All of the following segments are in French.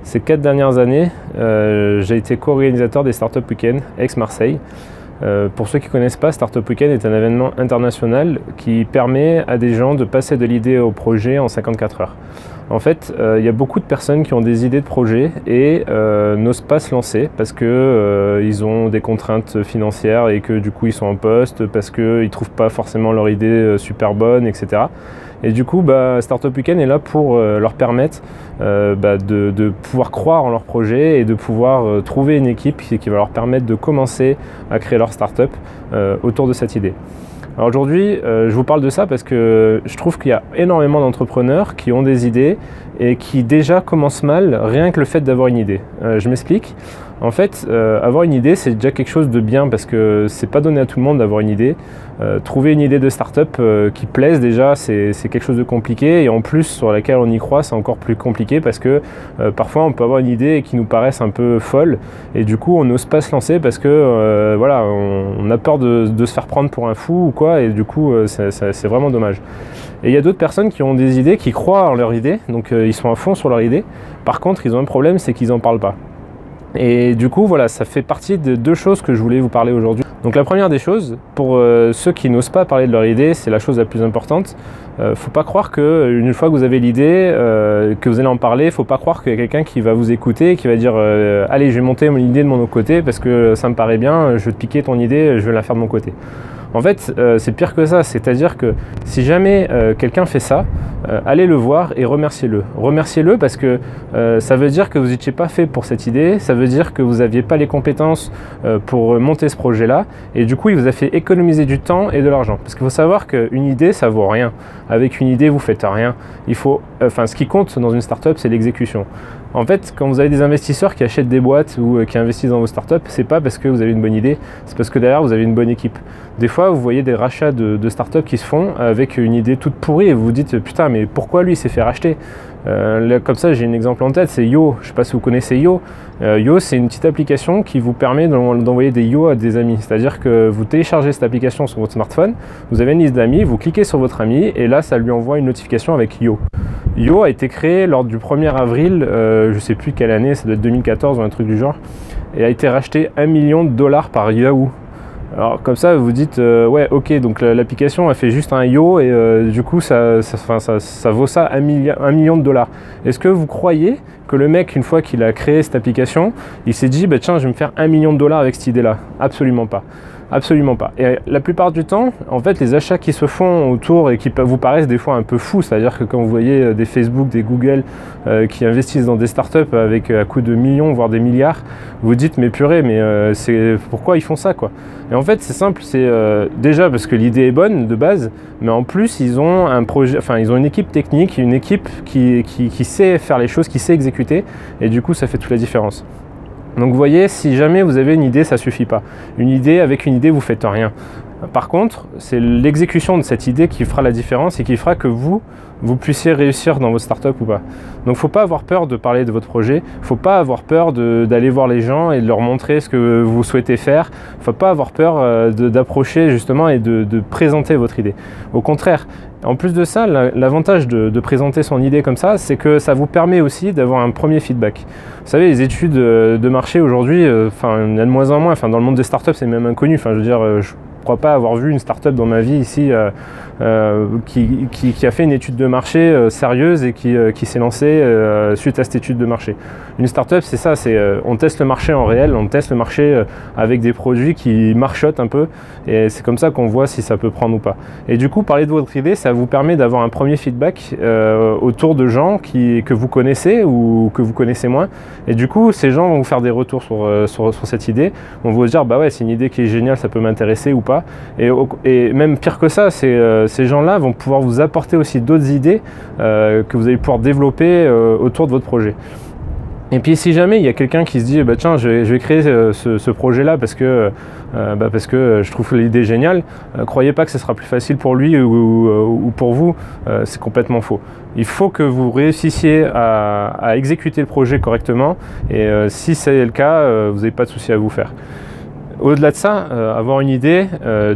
Ces 4 dernières années, j'ai été co-organisateur des Startup Weekend ex-Marseille. Pour ceux qui ne connaissent pas, Startup Weekend est un événement international qui permet à des gens de passer de l'idée au projet en 54 heures. En fait, il y a beaucoup de personnes qui ont des idées de projet et n'osent pas se lancer parce qu'ils ont des contraintes financières et que du coup ils sont en poste, parce qu'ils ne trouvent pas forcément leur idée super bonne, etc. Et du coup, Startup Weekend est là pour leur permettre de pouvoir croire en leur projet et de pouvoir trouver une équipe qui va leur permettre de commencer à créer leur startup autour de cette idée. Alors aujourd'hui, je vous parle de ça parce que je trouve qu'il y a énormément d'entrepreneurs qui ont des idées et qui déjà commencent mal rien que le fait d'avoir une idée. Je m'explique. En fait, avoir une idée, c'est déjà quelque chose de bien parce que c'est pas donné à tout le monde d'avoir une idée. Trouver une idée de start-up qui plaise déjà, c'est quelque chose de compliqué et en plus sur laquelle on y croit, c'est encore plus compliqué parce que parfois on peut avoir une idée qui nous paraisse un peu folle et du coup on n'ose pas se lancer parce que voilà, on a peur de se faire prendre pour un fou ou quoi et du coup c'est vraiment dommage. Et il y a d'autres personnes qui ont des idées, qui croient en leur idée, donc ils sont à fond sur leur idée. Par contre, ils ont un problème, c'est qu'ils n'en parlent pas. Et du coup, voilà, ça fait partie de deux choses que je voulais vous parler aujourd'hui. Donc la première des choses, pour ceux qui n'osent pas parler de leur idée, c'est la chose la plus importante. Faut pas croire qu'une fois que vous avez l'idée, que vous allez en parler, faut pas croire qu'il y a quelqu'un qui va vous écouter, qui va dire allez, je vais monter mon idée de mon autre côté parce que ça me paraît bien, je vais te piquer ton idée, je vais la faire de mon côté. En fait, c'est pire que ça, c'est-à-dire que si jamais quelqu'un fait ça, allez le voir et remerciez-le. Remerciez-le parce que ça veut dire que vous n'étiez pas fait pour cette idée, ça veut dire que vous n'aviez pas les compétences pour monter ce projet-là, et du coup, il vous a fait économiser du temps et de l'argent. Parce qu'il faut savoir qu'une idée, ça vaut rien. Avec une idée, vous faites rien. Ce qui compte dans une startup, c'est l'exécution. En fait, quand vous avez des investisseurs qui achètent des boîtes ou qui investissent dans vos startups, c'est pas parce que vous avez une bonne idée, c'est parce que derrière vous avez une bonne équipe. Des fois, vous voyez des rachats de startups qui se font avec une idée toute pourrie et vous vous dites putain, mais pourquoi lui s'est fait racheter? Comme ça, j'ai un exemple en tête, c'est Yo. Je ne sais pas si vous connaissez Yo. Yo, c'est une petite application qui vous permet d'envoyer des Yo à des amis. C'est-à-dire que vous téléchargez cette application sur votre smartphone, vous avez une liste d'amis, vous cliquez sur votre ami et là, ça lui envoie une notification avec Yo. Yo a été créé lors du 1er avril, je ne sais plus quelle année, ça doit être 2014 ou un truc du genre, et a été racheté $1 million par Yahoo. Alors comme ça, vous vous dites, ouais, ok, donc l'application a fait juste un yo et du coup, ça vaut ça $1 million. Est-ce que vous croyez que le mec, une fois qu'il a créé cette application, il s'est dit, tiens, je vais me faire $1 million avec cette idée-là? Absolument pas. Absolument pas. Et la plupart du temps, en fait, les achats qui se font autour et qui vous paraissent des fois un peu fous, c'est-à-dire que quand vous voyez des Facebook, des Google qui investissent dans des startups avec à coût de millions, voire des milliards, vous dites mais purée, mais pourquoi ils font ça quoi? Et en fait, c'est simple, c'est déjà parce que l'idée est bonne de base, mais en plus ils ont un projet, ils ont une équipe technique, une équipe qui sait faire les choses, qui sait exécuter, et du coup, ça fait toute la différence. Donc vous voyez, si jamais vous avez une idée, ça ne suffit pas. Avec une idée, vous ne faites rien. Par contre, c'est l'exécution de cette idée qui fera la différence et qui fera que vous puissiez réussir dans votre startup ou pas. Donc il ne faut pas avoir peur de parler de votre projet, il ne faut pas avoir peur d'aller voir les gens et de leur montrer ce que vous souhaitez faire, il ne faut pas avoir peur d'approcher justement et de présenter votre idée. Au contraire, en plus de ça, l'avantage de présenter son idée comme ça, c'est que ça vous permet aussi d'avoir un premier feedback. Vous savez, les études de marché aujourd'hui, il y en a de moins en moins, dans le monde des startups c'est même inconnu, je ne crois pas avoir vu une startup dans ma vie ici qui a fait une étude de marché sérieuse et qui s'est lancée suite à cette étude de marché. Une startup, c'est ça, on teste le marché en réel, on teste le marché avec des produits qui marchotent un peu et c'est comme ça qu'on voit si ça peut prendre ou pas. Et du coup, parler de votre idée, ça vous permet d'avoir un premier feedback autour de gens que vous connaissez ou que vous connaissez moins. Et du coup, ces gens vont vous faire des retours sur cette idée, vont vous dire bah ouais, c'est une idée qui est géniale, ça peut m'intéresser ou pas. Et même pire que ça, ces gens-là vont pouvoir vous apporter aussi d'autres idées que vous allez pouvoir développer autour de votre projet. Et puis si jamais il y a quelqu'un qui se dit tiens, je vais créer ce projet-là parce que je trouve l'idée géniale, croyez pas que ce sera plus facile pour lui ou pour vous, c'est complètement faux. Il faut que vous réussissiez à exécuter le projet correctement et si c'est le cas, vous n'avez pas de souci à vous faire. Au-delà de ça, avoir une idée,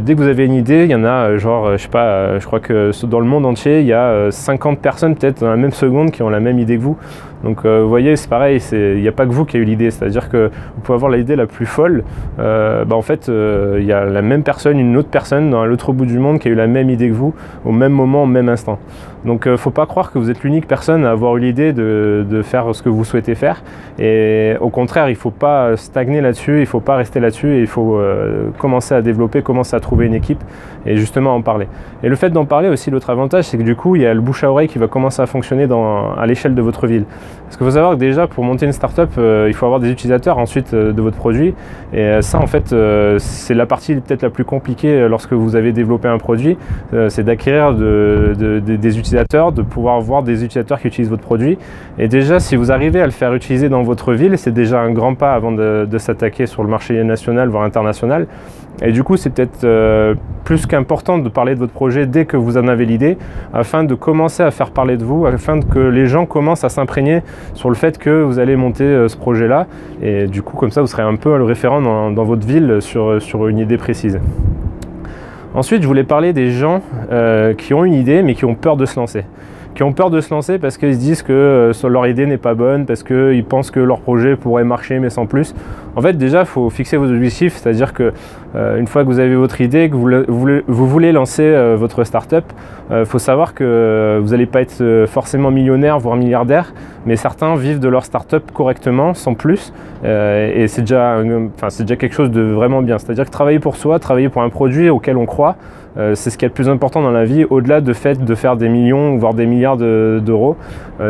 dès que vous avez une idée, il y en a je sais pas, je crois que dans le monde entier, il y a 50 personnes peut-être dans la même seconde qui ont la même idée que vous. Donc vous voyez, c'est pareil, il n'y a pas que vous qui avez eu l'idée, c'est-à-dire que vous pouvez avoir l'idée la plus folle, en fait il y a la même personne, une autre personne dans l'autre bout du monde qui a eu la même idée que vous, au même moment, au même instant. Donc faut pas croire que vous êtes l'unique personne à avoir eu l'idée de faire ce que vous souhaitez faire, et au contraire, il ne faut pas stagner là-dessus, il ne faut pas rester là-dessus, et il faut commencer à développer, commencer à trouver une équipe, et justement en parler. Et le fait d'en parler aussi, l'autre avantage, c'est que du coup, il y a le bouche à oreille qui va commencer à fonctionner à l'échelle de votre ville. Parce qu'il faut savoir que déjà, pour monter une startup, il faut avoir des utilisateurs ensuite de votre produit. Et ça, en fait, c'est la partie peut-être la plus compliquée lorsque vous avez développé un produit. C'est d'acquérir des utilisateurs, de pouvoir voir des utilisateurs qui utilisent votre produit. Et déjà, si vous arrivez à le faire utiliser dans votre ville, c'est déjà un grand pas avant de s'attaquer sur le marché national, voire international. Et du coup, c'est peut-être plus qu'important de parler de votre projet dès que vous en avez l'idée, afin de commencer à faire parler de vous, afin que les gens commencent à s'imprégner sur le fait que vous allez monter ce projet-là. Et du coup, comme ça, vous serez un peu le référent dans votre ville sur une idée précise. Ensuite, je voulais parler des gens qui ont une idée, mais qui ont peur de se lancer. Qui ont peur de se lancer parce qu'ils se disent que leur idée n'est pas bonne, parce qu'ils pensent que leur projet pourrait marcher mais sans plus. En fait, déjà, il faut fixer vos objectifs, c'est-à-dire que une fois que vous avez votre idée, que vous voulez lancer votre start-up, faut savoir que vous n'allez pas être forcément millionnaire, voire milliardaire, mais certains vivent de leur start-up correctement, sans plus, et c'est déjà quelque chose de vraiment bien. C'est-à-dire que travailler pour soi, travailler pour un produit auquel on croit, c'est ce qui est le plus important dans la vie, au-delà de fait de faire des millions, voire des milliards d'euros.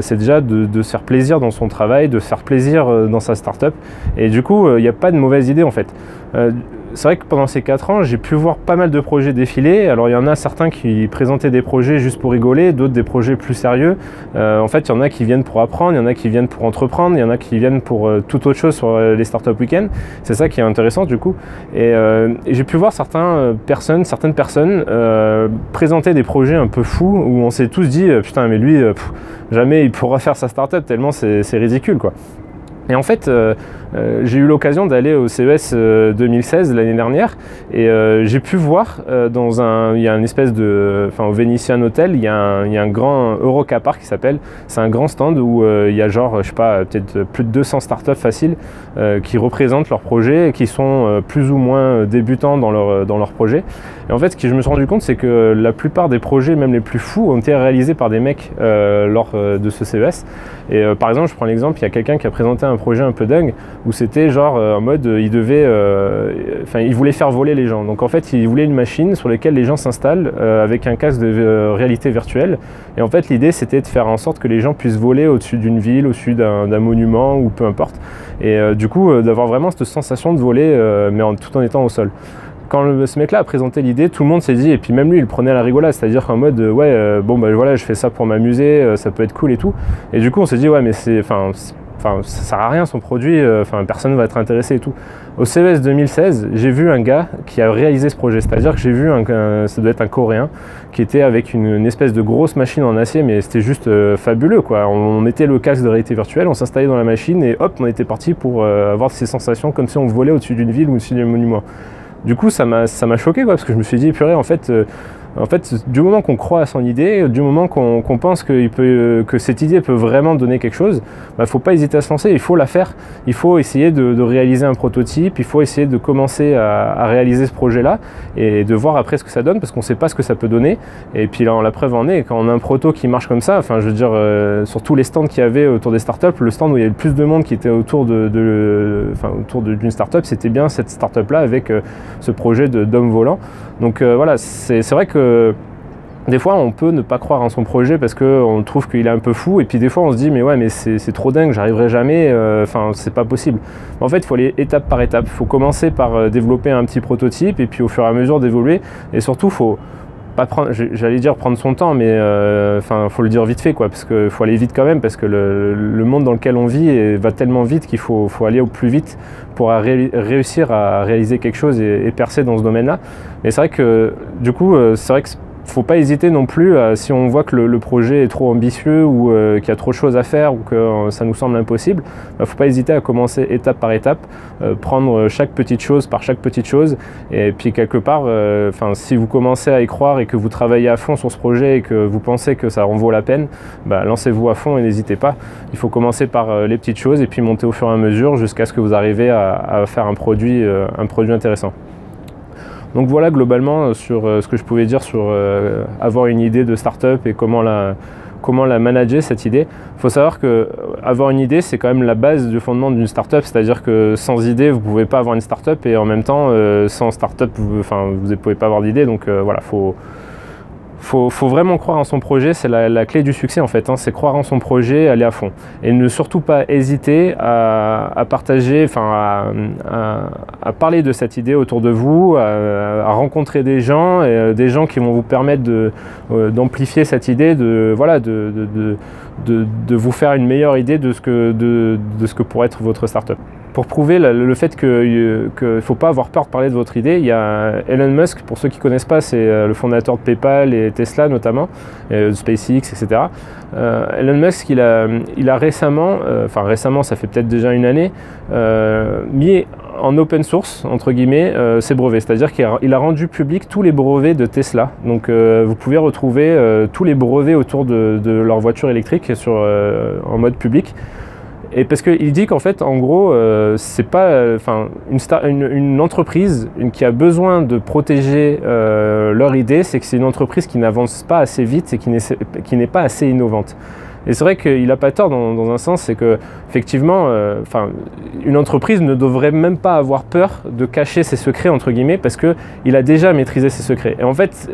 C'est déjà de se faire plaisir dans son travail, de se faire plaisir dans sa start-up. Et du coup, il n'y a pas de mauvaise idée en fait. C'est vrai que pendant ces 4 ans, j'ai pu voir pas mal de projets défiler. Alors il y en a certains qui présentaient des projets juste pour rigoler, d'autres des projets plus sérieux. En fait, il y en a qui viennent pour apprendre, il y en a qui viennent pour entreprendre, il y en a qui viennent pour toute autre chose sur les startup week-end. C'est ça qui est intéressant du coup. Et j'ai pu voir certaines personnes présenter des projets un peu fous où on s'est tous dit putain mais lui jamais il pourra faire sa startup tellement c'est ridicule quoi. Et en fait, j'ai eu l'occasion d'aller au CES 2016 l'année dernière et j'ai pu voir il y a une espèce au Venetian Hotel, il y a un grand Eurocar qui s'appelle, c'est un grand stand où il y a genre, je sais pas, peut-être plus de 200 startups faciles qui représentent leurs projets et qui sont plus ou moins débutants dans leur projet. Et en fait, ce que je me suis rendu compte, c'est que la plupart des projets, même les plus fous, ont été réalisés par des mecs lors de ce CES. Et par exemple, je prends l'exemple, il y a quelqu'un qui a présenté un projet un peu dingue où c'était genre en mode il voulait faire voler les gens. Donc en fait, il voulait une machine sur laquelle les gens s'installent avec un casque de réalité virtuelle. Et en fait, l'idée c'était de faire en sorte que les gens puissent voler au-dessus d'une ville, au-dessus d'un monument ou peu importe. Et du coup, d'avoir vraiment cette sensation de voler, mais tout en étant au sol. Quand ce mec-là a présenté l'idée, tout le monde s'est dit, et puis même lui, il prenait à la rigolade, c'est-à-dire qu'en mode, voilà, je fais ça pour m'amuser, ça peut être cool et tout. Et du coup, on s'est dit, ouais, mais ça sert à rien son produit, personne ne va être intéressé et tout. Au CES 2016, j'ai vu un gars qui a réalisé ce projet, c'est-à-dire que j'ai vu ça doit être un Coréen, qui était avec une espèce de grosse machine en acier, mais c'était juste fabuleux, quoi. On mettait le casque de réalité virtuelle, on s'installait dans la machine et hop, on était parti pour avoir ces sensations comme si on volait au-dessus d'une ville ou au-dessus d'un monument. Du coup, ça m'a choqué, quoi, parce que je me suis dit, purée, en fait, du moment qu'on croit à son idée, du moment qu'on pense que cette idée peut vraiment donner quelque chose, il ne faut pas hésiter à se lancer, il faut la faire, il faut essayer de réaliser un prototype, il faut essayer de commencer à réaliser ce projet-là et de voir après ce que ça donne, parce qu'on ne sait pas ce que ça peut donner. Et puis là, la preuve en est, quand on a un proto qui marche comme ça, je veux dire, sur tous les stands qu'il y avait autour des startups, le stand où il y avait le plus de monde qui était autour d'une startup, c'était bien cette startup-là avec ce projet d'homme volant. Donc voilà, c'est vrai que des fois on peut ne pas croire en son projet parce qu'on trouve qu'il est un peu fou, et puis des fois on se dit mais ouais, mais c'est trop dingue, j'arriverai jamais, c'est pas possible. En fait, il faut aller étape par étape, il faut commencer par développer un petit prototype et puis au fur et à mesure d'évoluer, et surtout faut pas prendre, j'allais dire prendre son temps, mais faut le dire vite fait, quoi, parce qu'il faut aller vite quand même, parce que le monde dans lequel on vit va tellement vite qu'il faut aller au plus vite pour réussir à réaliser quelque chose et percer dans ce domaine-là. Mais c'est vrai que du coup, faut pas hésiter non plus, si on voit que le projet est trop ambitieux ou qu'il y a trop de choses à faire ou que ça nous semble impossible, faut pas hésiter à commencer étape par étape, prendre chaque petite chose par chaque petite chose, et puis quelque part, si vous commencez à y croire et que vous travaillez à fond sur ce projet et que vous pensez que ça en vaut la peine, lancez-vous à fond et n'hésitez pas. Il faut commencer par les petites choses et puis monter au fur et à mesure jusqu'à ce que vous arrivez à faire un produit intéressant. Donc voilà globalement sur ce que je pouvais dire sur avoir une idée de start-up et comment la manager cette idée. Il faut savoir que avoir une idée, c'est quand même la base du fondement d'une start-up, c'est-à-dire que sans idée, vous ne pouvez pas avoir une start-up et en même temps, sans start-up, vous ne pouvez pas avoir d'idée. Donc voilà, faut vraiment croire en son projet, c'est la clé du succès en fait, hein, c'est croire en son projet, aller à fond. Et ne surtout pas hésiter à partager, à parler de cette idée autour de vous, à rencontrer des gens qui vont vous permettre d'amplifier cette idée, de vous faire une meilleure idée de ce que pourrait être votre start-up. Pour prouver le fait qu'il ne faut pas avoir peur de parler de votre idée, il y a Elon Musk, pour ceux qui ne connaissent pas, c'est le fondateur de PayPal et Tesla notamment, de SpaceX, etc. Elon Musk, il a récemment, ça fait peut-être déjà une année, mis en open source, entre guillemets, ses brevets. C'est-à-dire qu'il a rendu public tous les brevets de Tesla. Donc vous pouvez retrouver tous les brevets autour de leur voiture électrique en mode public. Et parce qu'il dit qu'en fait, en gros, c'est pas une entreprise qui a besoin de protéger leur idée, c'est que c'est une entreprise qui n'avance pas assez vite et qui n'est pas assez innovante. Et c'est vrai qu'il n'a pas tort dans un sens, c'est que effectivement, une entreprise ne devrait même pas avoir peur de cacher ses secrets entre guillemets, parce qu'il a déjà maîtrisé ses secrets. Et en fait,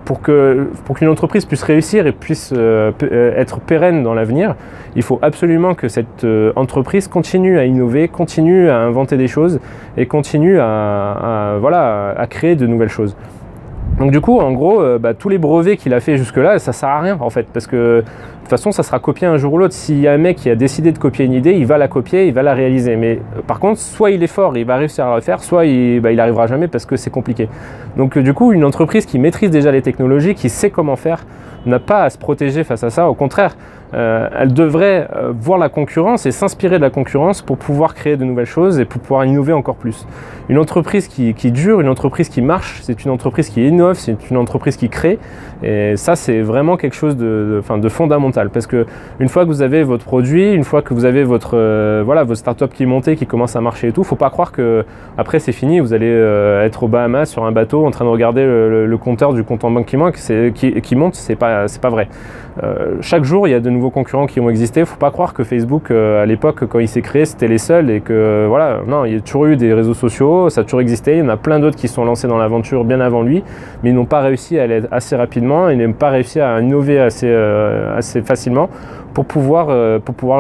pour qu'une entreprise puisse réussir et puisse être pérenne dans l'avenir, il faut absolument que cette entreprise continue à innover, continue à inventer des choses et continue à créer de nouvelles choses. Donc du coup, en gros, tous les brevets qu'il a fait jusque-là, ça sert à rien en fait, parce que de toute façon, ça sera copié un jour ou l'autre. S'il y a un mec qui a décidé de copier une idée, il va la copier, il va la réaliser. Mais par contre, soit il est fort, il va réussir à le faire, soit il arrivera jamais parce que c'est compliqué. Donc du coup, une entreprise qui maîtrise déjà les technologies, qui sait comment faire, n'a pas à se protéger face à ça. Au contraire, elle devrait voir la concurrence et s'inspirer de la concurrence pour pouvoir créer de nouvelles choses et pour pouvoir innover encore plus. Une entreprise qui dure, une entreprise qui marche, c'est une entreprise qui innove, c'est une entreprise qui crée. Et ça, c'est vraiment quelque chose de fondamental. Parce que une fois que vous avez votre produit, une fois que vous avez votre startup qui est montée, qui commence à marcher et tout, faut pas croire que après c'est fini, vous allez être aux Bahamas sur un bateau en train de regarder le compteur du compte en banque qui monte, c'est pas vrai. Chaque jour, il y a de nouveaux concurrents qui ont existé. Il ne faut pas croire que Facebook, à l'époque, quand il s'est créé, c'était les seuls et que non, il y a toujours eu des réseaux sociaux, ça a toujours existé. Il y en a plein d'autres qui sont lancés dans l'aventure bien avant lui, mais ils n'ont pas réussi à aller assez rapidement, ils n'ont pas réussi à innover assez facilement pour pouvoir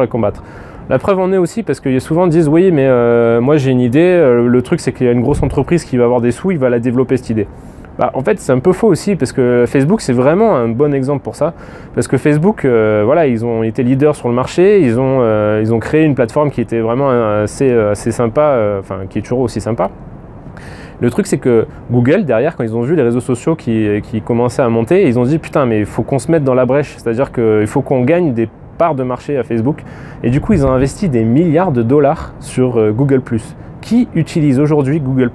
les combattre. La preuve en est aussi parce que souvent disent oui, mais moi j'ai une idée, le truc c'est qu'il y a une grosse entreprise qui va avoir des sous, il va la développer cette idée. En fait, c'est un peu faux aussi parce que Facebook, c'est vraiment un bon exemple pour ça. Parce que Facebook, ils ont été leaders sur le marché, ils ont créé une plateforme qui était vraiment assez sympa, qui est toujours aussi sympa. Le truc, c'est que Google, derrière, quand ils ont vu les réseaux sociaux qui commençaient à monter, ils ont dit « Putain, mais il faut qu'on se mette dans la brèche, c'est-à-dire qu'il faut qu'on gagne des parts de marché à Facebook. » Et du coup, ils ont investi des milliards de dollars sur Google+. Qui utilise aujourd'hui Google+?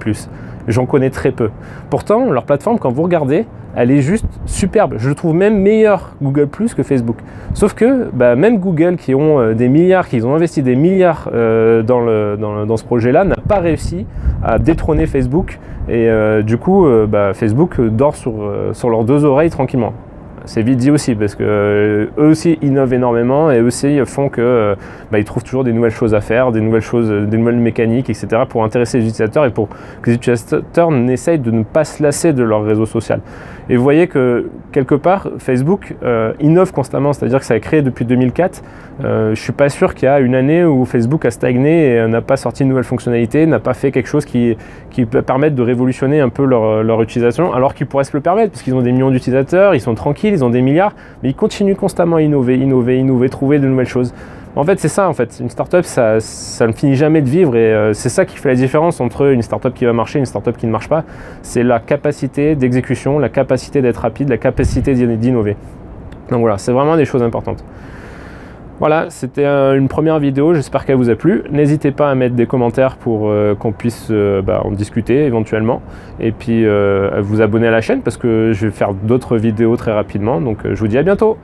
J'en connais très peu. Pourtant, leur plateforme, quand vous regardez, elle est juste superbe. Je le trouve même meilleur Google+ que Facebook. Sauf que même Google, qui ont ont investi des milliards dans ce projet-là, n'a pas réussi à détrôner Facebook. Et du coup, Facebook dort sur leurs deux oreilles tranquillement. C'est vite dit aussi parce que eux aussi innovent énormément et eux aussi font que ils trouvent toujours des nouvelles choses à faire, des nouvelles mécaniques, etc. pour intéresser les utilisateurs et pour que les utilisateurs n'essayent de ne pas se lasser de leur réseau social. Et vous voyez que quelque part Facebook innove constamment, c'est-à-dire que ça a créé depuis 2004. Je suis pas sûr qu'il y a une année où Facebook a stagné et n'a pas sorti de nouvelles fonctionnalités, n'a pas fait quelque chose qui peut permettre de révolutionner un peu leur utilisation, alors qu'ils pourraient se le permettre parce qu'ils ont des millions d'utilisateurs, ils sont tranquilles, ils ont des milliards, mais ils continuent constamment à innover, trouver de nouvelles choses. En fait, c'est ça, en fait. Une startup, ça ne finit jamais de vivre et c'est ça qui fait la différence entre une startup qui va marcher et une startup qui ne marche pas. C'est la capacité d'exécution, la capacité d'être rapide, la capacité d'innover. Donc voilà, c'est vraiment des choses importantes. Voilà, c'était une première vidéo, j'espère qu'elle vous a plu. N'hésitez pas à mettre des commentaires pour qu'on puisse en discuter éventuellement. Et puis à vous abonner à la chaîne parce que je vais faire d'autres vidéos très rapidement. Donc je vous dis à bientôt.